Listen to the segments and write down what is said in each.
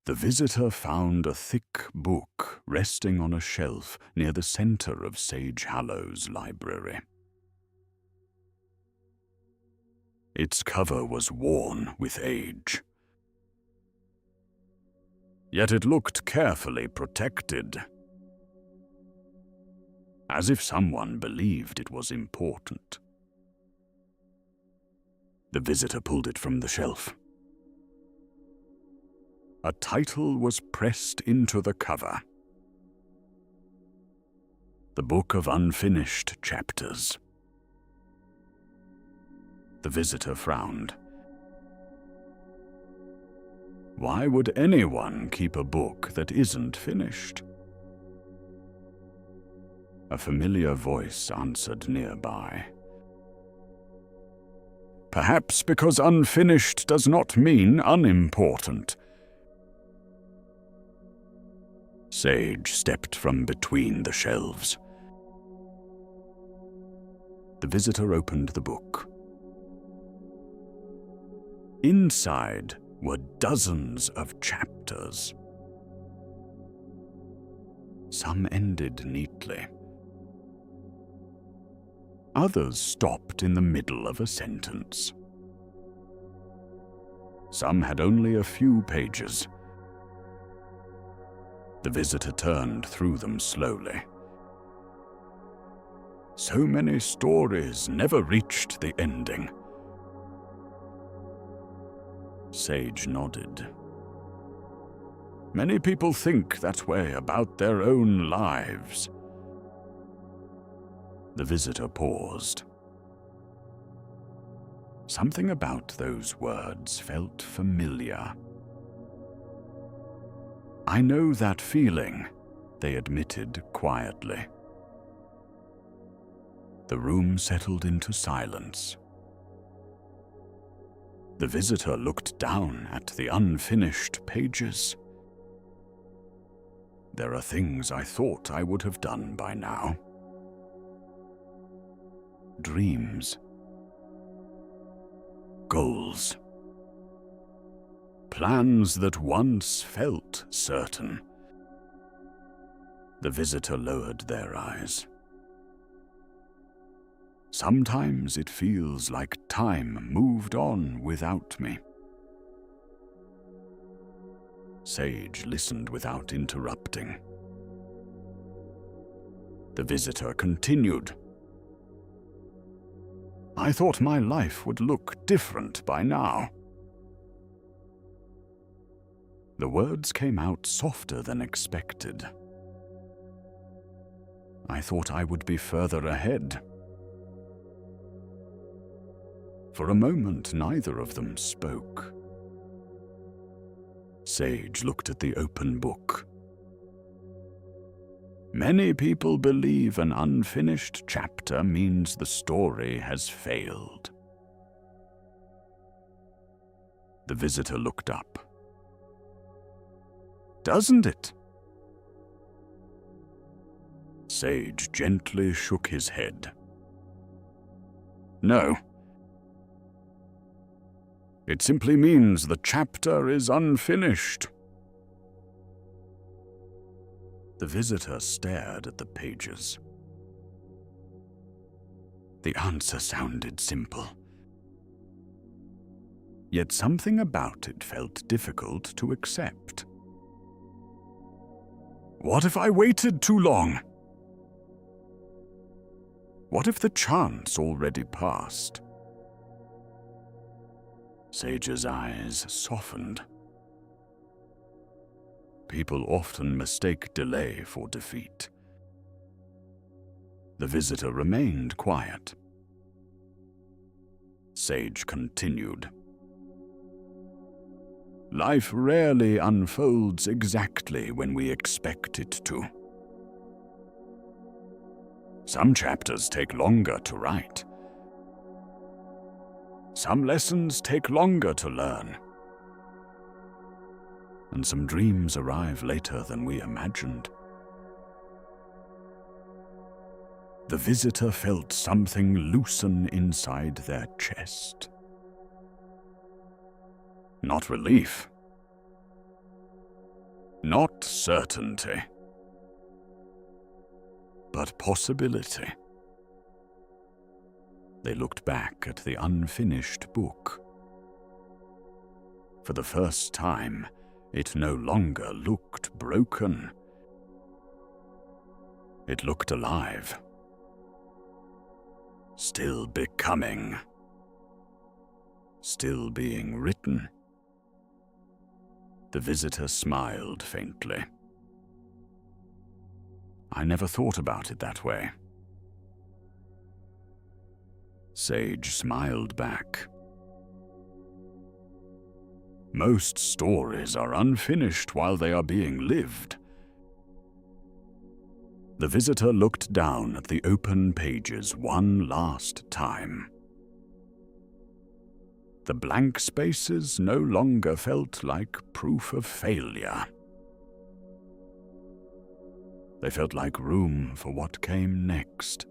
The visitor found a thick book resting on a shelf near the center of Sage Hallow's library. Its cover was worn with age, yet it looked carefully protected, as if someone believed it was important. The visitor pulled it from the shelf. A title was pressed into the cover. The Book of Unfinished Chapters. The visitor frowned. Why would anyone keep a book that isn't finished? A familiar voice answered nearby. Perhaps because unfinished does not mean unimportant. Sage stepped from between the shelves. The visitor opened the book. Inside were dozens of chapters. Some ended neatly. Others stopped in the middle of a sentence. Some had only a few pages. The visitor turned through them slowly. So many stories never reached the ending. Sage nodded. Many people think that way about their own lives. The visitor paused. Something about those words felt familiar. I know that feeling, they admitted quietly. The room settled into silence. The visitor looked down at the unfinished pages. There are things I thought I would have done by now. Dreams. Goals. Plans that once felt certain. The visitor lowered their eyes. Sometimes it feels like time moved on without me. Sage listened without interrupting. The visitor continued. I thought my life would look different by now. The words came out softer than expected. I thought I would be further ahead. For a moment, neither of them spoke. Sage looked at the open book. Many people believe an unfinished chapter means the story has failed. The visitor looked up. Doesn't it? Sage gently shook his head. No. It simply means the chapter is unfinished. The visitor stared at the pages. The answer sounded simple. Yet something about it felt difficult to accept. What if I waited too long? What if the chance already passed? Sage's eyes softened. People often mistake delay for defeat. The visitor remained quiet. Sage continued. Life rarely unfolds exactly when we expect it to. Some chapters take longer to write. Some lessons take longer to learn. And some dreams arrive later than we imagined. The visitor felt something loosen inside their chest. Not relief. Not certainty, but possibility. They looked back at the unfinished book. For the first time, it no longer looked broken. It looked alive. Still becoming. Still being written. The visitor smiled faintly. I never thought about it that way. Sage smiled back. Most stories are unfinished while they are being lived. The visitor looked down at the open pages one last time. The blank spaces no longer felt like proof of failure. They felt like room for what came next.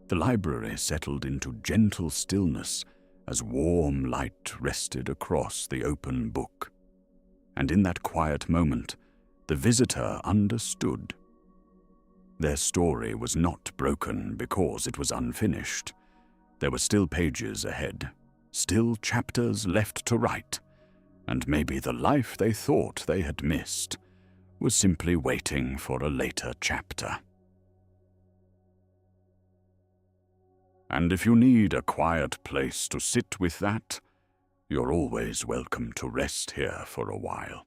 The library settled into gentle stillness as warm light rested across the open book. And in that quiet moment, the visitor understood. Their story was not broken because it was unfinished. There were still pages ahead, still chapters left to write, and maybe the life they thought they had missed was simply waiting for a later chapter. And if you need a quiet place to sit with that, you're always welcome to rest here for a while.